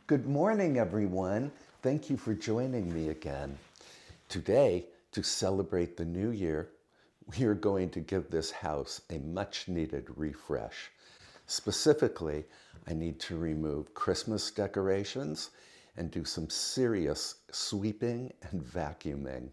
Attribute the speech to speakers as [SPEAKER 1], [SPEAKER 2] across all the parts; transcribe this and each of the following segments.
[SPEAKER 1] Good morning, everyone. Thank you for joining me again. Today, to celebrate the new year, we are going to give this house a much-needed refresh. Specifically, I need to remove Christmas decorations and do some serious sweeping and vacuuming.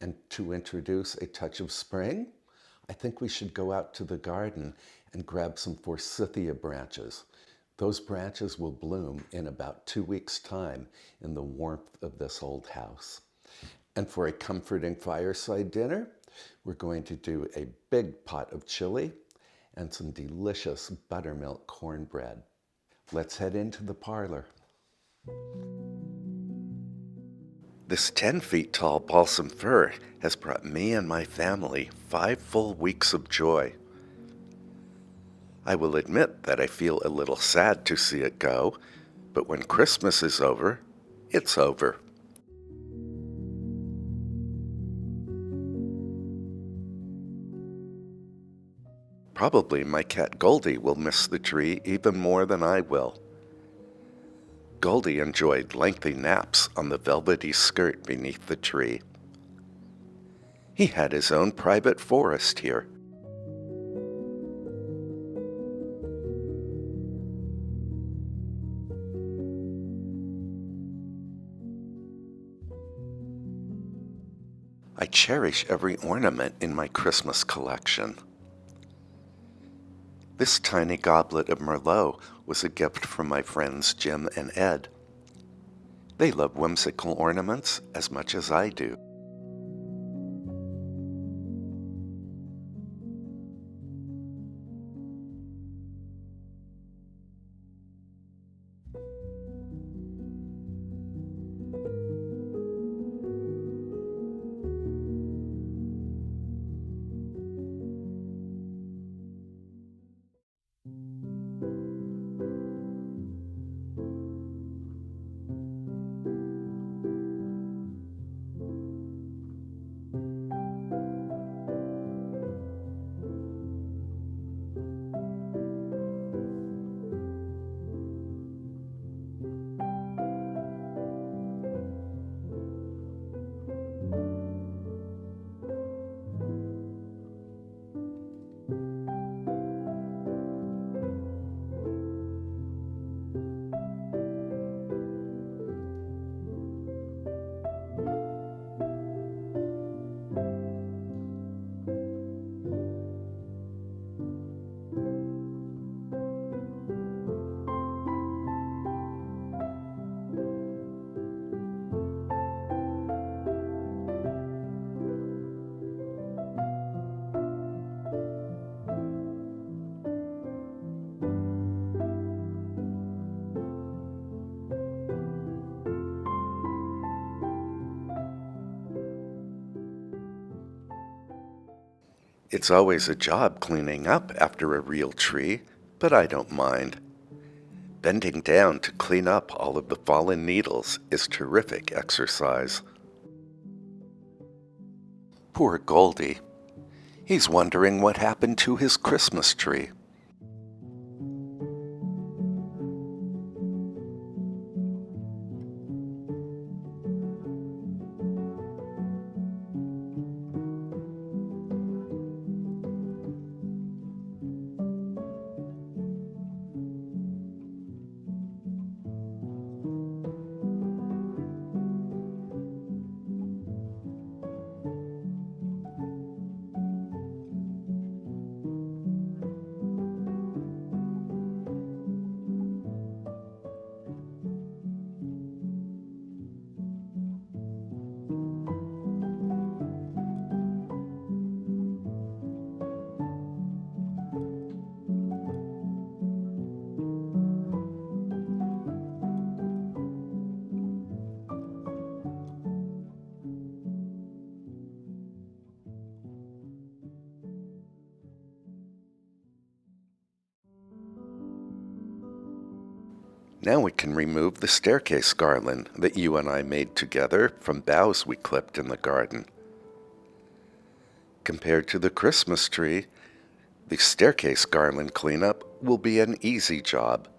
[SPEAKER 1] And to introduce a touch of spring, I think we should go out to the garden and grab some forsythia branches. Those branches will bloom in about 2 weeks' time in the warmth of this old house. And for a comforting fireside dinner, we're going to do a big pot of chili and some delicious buttermilk cornbread. Let's head into the parlor. This 10 feet tall balsam fir has brought me and my family 5 full weeks of joy. I will admit that I feel a little sad to see it go, but when Christmas is over, it's over. Probably my cat Goldie will miss the tree even more than I will. Goldie enjoyed lengthy naps on the velvety skirt beneath the tree. He had his own private forest here. I cherish every ornament in my Christmas collection. This tiny goblet of Merlot was a gift from my friends Jim and Ed. They love whimsical ornaments as much as I do. It's always a job cleaning up after a real tree, but I don't mind. Bending down to clean up all of the fallen needles is terrific exercise. Poor Goldie. He's wondering what happened to his Christmas tree. Now we can remove the staircase garland that you and I made together from boughs we clipped in the garden. Compared to the Christmas tree, the staircase garland cleanup will be an easy job.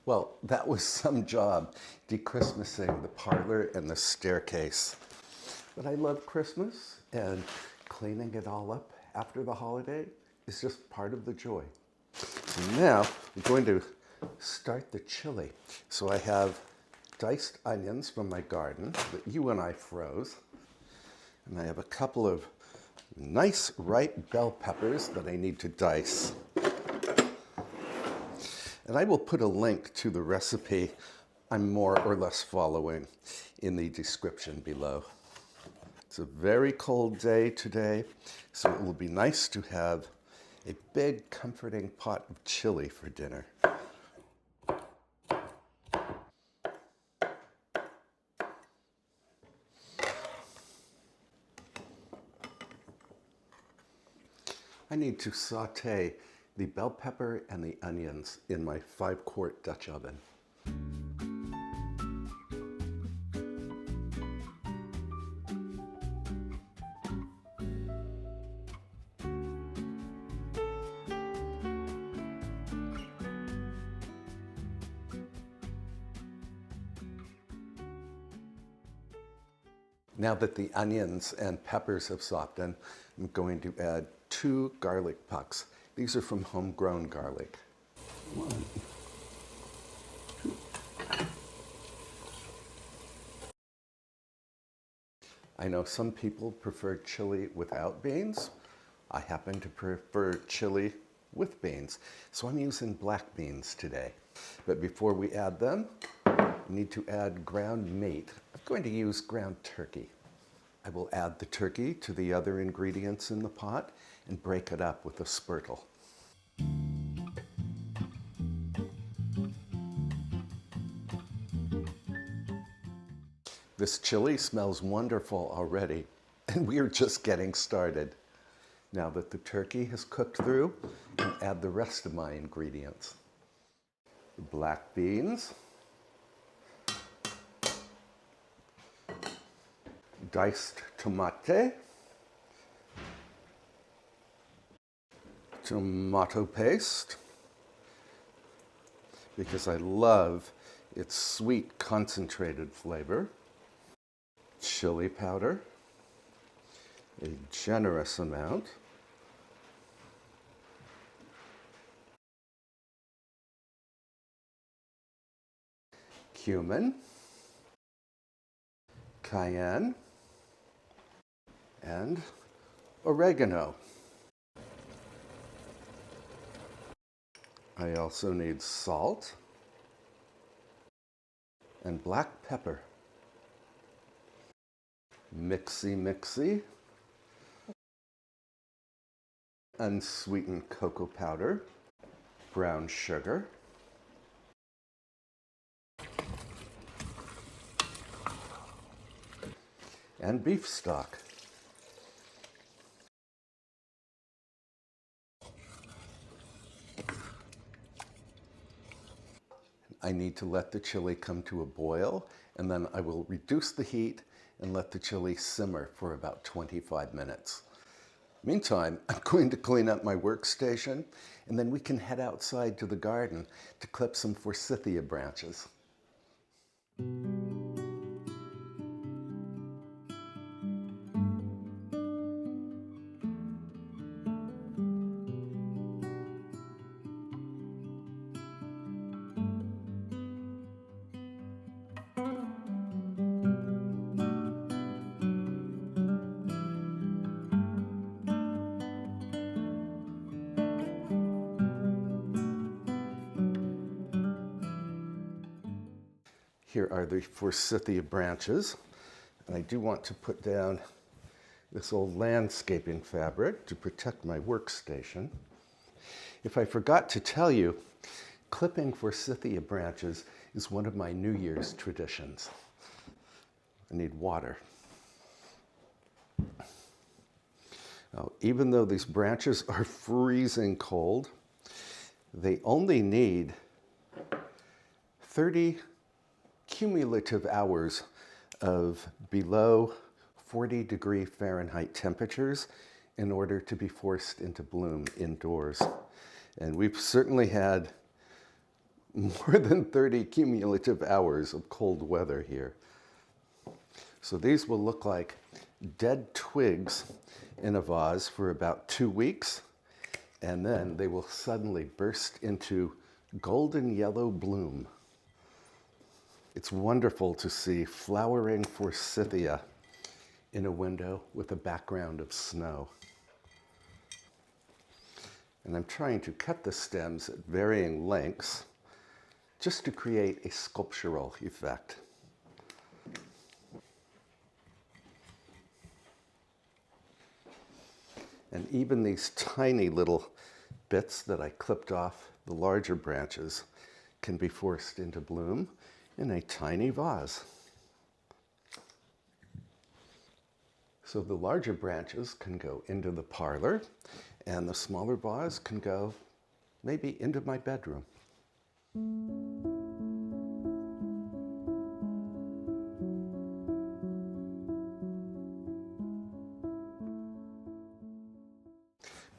[SPEAKER 1] Well, that was some job, de-Christmasing the parlor and the staircase. But I love Christmas, and cleaning it all up after the holiday is just part of the joy. So now I'm going to start the chili. So I have diced onions from my garden that you and I froze. And I have a couple of nice ripe bell peppers that I need to dice. And I will put a link to the recipe I'm more or less following in the description below. It's a very cold day today, so it will be nice to have a big, comforting pot of chili for dinner. I need to saute the bell pepper and the onions in my 5-quart Dutch oven. Now that the onions and peppers have softened, I'm going to add 2 garlic pucks. These are from homegrown garlic. 1, 2. I know some people prefer chili without beans. I happen to prefer chili with beans, so I'm using black beans today. But before we add them, we need to add ground meat. I'm going to use ground turkey. I will add the turkey to the other ingredients in the pot and break it up with a spurtle. This chili smells wonderful already, and we are just getting started. Now that the turkey has cooked through, I'll add the rest of my ingredients. The black beans, diced tomate, tomato paste, because I love its sweet concentrated flavor, chili powder, a generous amount, cumin, cayenne, and oregano. I also need salt and black pepper. Mixy. Unsweetened cocoa powder, brown sugar, and beef stock. I need to let the chili come to a boil, and then I will reduce the heat and let the chili simmer for about 25 minutes. Meantime, I'm going to clean up my workstation, and then we can head outside to the garden to clip some forsythia branches. Here are the forsythia branches, and I do want to put down this old landscaping fabric to protect my workstation. If I forgot to tell you, clipping forsythia branches is one of my New Year's traditions. I need water. Now, even though these branches are freezing cold, they only need 30 cumulative hours of below 40-degree Fahrenheit temperatures in order to be forced into bloom indoors. And we've certainly had more than 30 cumulative hours of cold weather here. So these will look like dead twigs in a vase for about 2 weeks, and then they will suddenly burst into golden yellow bloom. It's wonderful to see flowering forsythia in a window with a background of snow. And I'm trying to cut the stems at varying lengths just to create a sculptural effect. And even these tiny little bits that I clipped off the larger branches can be forced into bloom in a tiny vase. So the larger branches can go into the parlor, and the smaller vase can go maybe into my bedroom.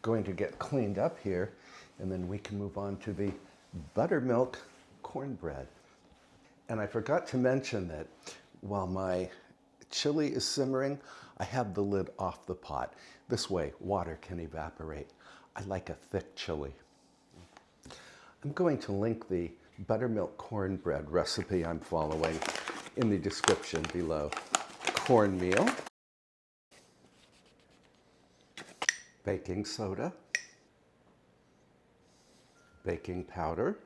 [SPEAKER 1] Going to get cleaned up here, and then we can move on to the buttermilk cornbread. And I forgot to mention that while my chili is simmering, I have the lid off the pot. This way, water can evaporate. I like a thick chili. I'm going to link the buttermilk cornbread recipe I'm following in the description below. Cornmeal, baking soda, baking powder,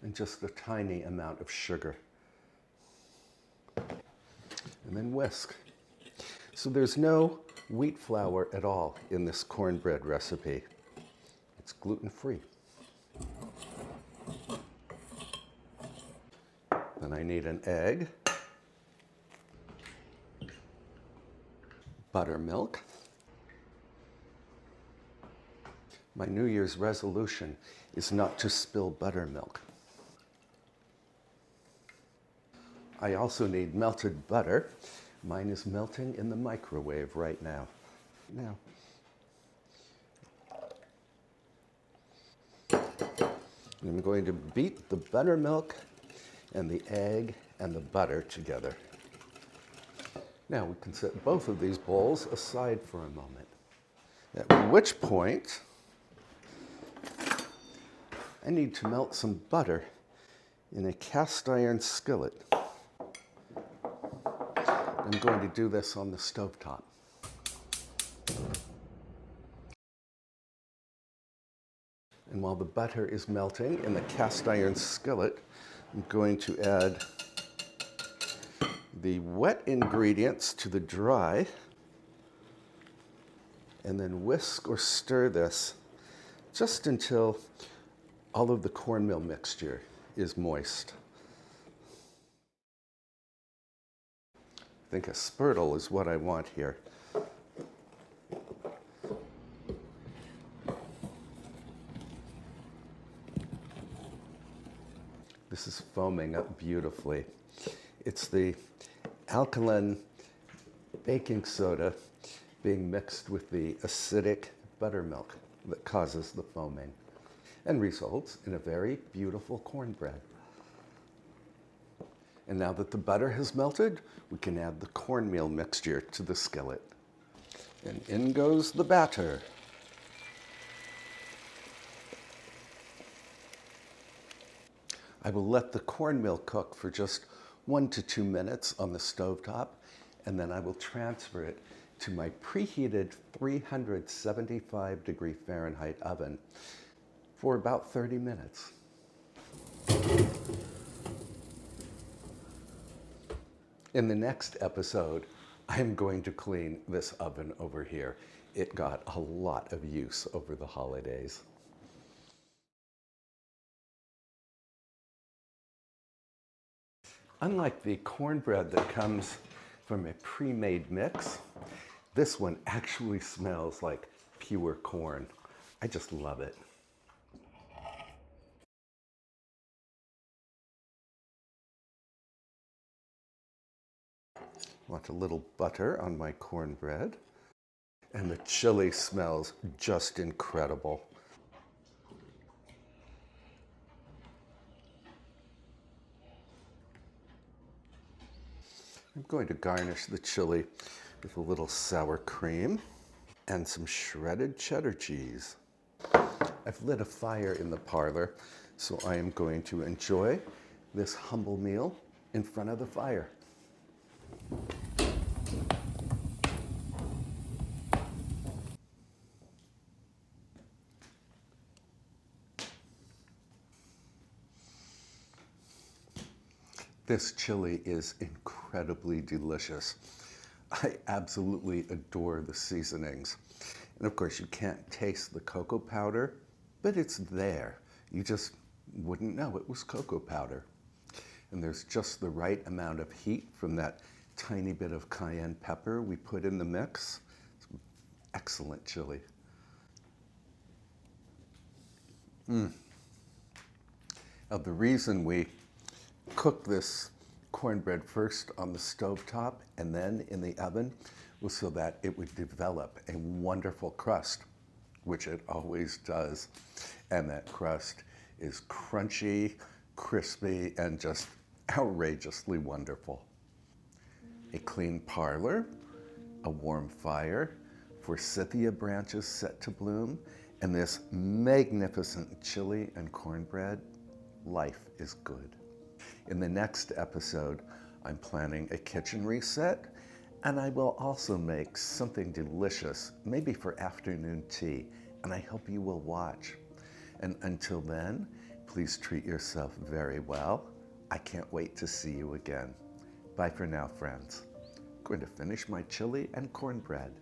[SPEAKER 1] and just a tiny amount of sugar. And then whisk. So there's no wheat flour at all in this cornbread recipe. It's gluten-free. Then I need an egg, buttermilk. My New Year's resolution is not to spill buttermilk. I also need melted butter. Mine is melting in the microwave right now. I'm going to beat the buttermilk and the egg and the butter together. Now we can set both of these bowls aside for a moment. At which point, I need to melt some butter in a cast iron skillet. I'm going to do this on the stovetop. And while the butter is melting in the cast iron skillet, I'm going to add the wet ingredients to the dry, and then whisk or stir this just until all of the cornmeal mixture is moist. I think a spurtle is what I want here. This is foaming up beautifully. It's the alkaline baking soda being mixed with the acidic buttermilk that causes the foaming and results in a very beautiful cornbread. And now that the butter has melted, we can add the cornmeal mixture to the skillet. And in goes the batter. I will let the cornmeal cook for just 1 to 2 minutes on the stovetop, and then I will transfer it to my preheated 375-degree Fahrenheit oven for about 30 minutes. In the next episode, I'm going to clean this oven over here. It got a lot of use over the holidays. Unlike the cornbread that comes from a pre-made mix, this one actually smells like pure corn. I just love it. Want a little butter on my cornbread. And the chili smells just incredible. I'm going to garnish the chili with a little sour cream and some shredded cheddar cheese. I've lit a fire in the parlor, so I am going to enjoy this humble meal in front of the fire. This chili is incredibly delicious. I absolutely adore the seasonings. And of course, you can't taste the cocoa powder, but it's there. You just wouldn't know it was cocoa powder. And there's just the right amount of heat from that tiny bit of cayenne pepper we put in the mix. It's excellent chili. Now, the reason we cook this cornbread first on the stovetop and then in the oven was so that it would develop a wonderful crust, which it always does. And that crust is crunchy, crispy, and just outrageously wonderful. A clean parlor, a warm fire, forsythia branches set to bloom, and this magnificent chili and cornbread. Life is good. In the next episode, I'm planning a kitchen reset, and I will also make something delicious, maybe for afternoon tea, and I hope you will watch. And until then, please treat yourself very well. I can't wait to see you again. Bye for now, friends. I'm going to finish my chili and cornbread.